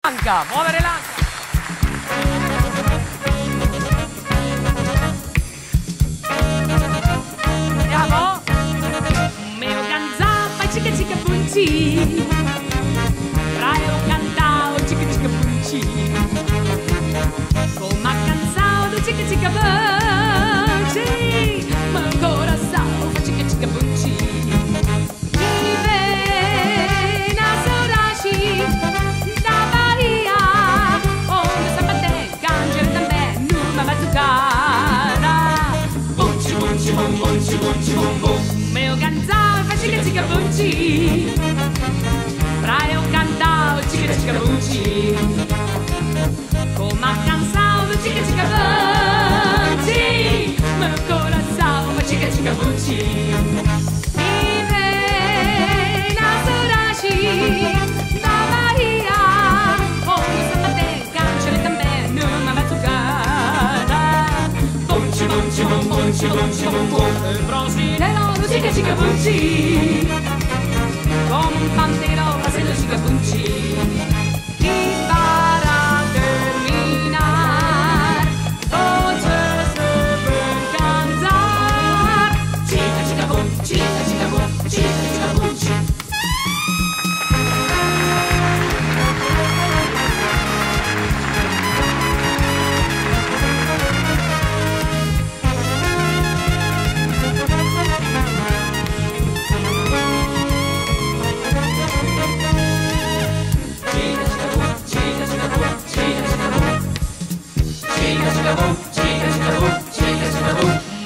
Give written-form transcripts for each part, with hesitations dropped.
L'anca, muovere l'anca. Andiamo. Meu canzapa, chica chica punchi. Raio cantao, chica chica punchi. Como a canção do chica chica punchi. Meu coração, chica chica punchi. Vive na saudade da Bahia, onde o samba tem canjere também numa batucada. Punchi, punchi, bum, punchi, punchi, bum, bum. Meu canzao fa chica chica punchi. Pra eu cantar o chica chica punchi. Como a canção do chica chica punchi. Meu coração fa chica chica punchi. Vive na saudade da Bahia, onde o samba tem canjere também numa batucada. Punchi, punchi, bum, punchi, punchi, bum, bum. Brasileiro do chica chica punchi. Como un bandero haciendo chica punchi. Y para terminar, voces deben cantar. Chica chica pum, chica chica pum, chica chica punchi.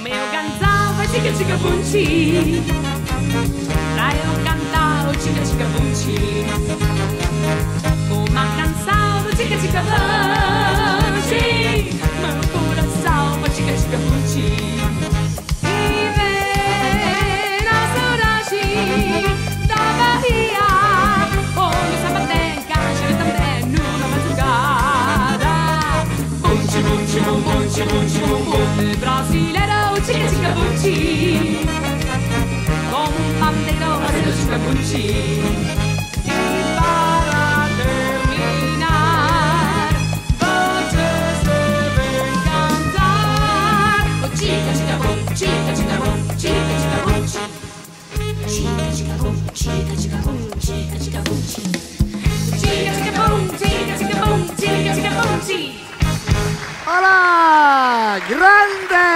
Meu canzão faz chica chica punchi. Pra eu cantar o chica chica punchi. Como a canção do chica chica punchi. Meu coração faz chica chica punchi. Vive na saudade da Bahia, onde o samba tem canjere também numa batucada. Punchi, punchi, bum, punchi, punchi, bum, bum. Brasileiro, chica chica punchi. Como un bandero haciendo chica punchi. Y para terminar, voces deben cantar. Oh, chica chica pum, chica chica pum, chica chica punchi. Chica chica pum, chica chica pum, chica chica punchi. Chica chica pum, chica chica pum, chica chica punchi. Olá, grande!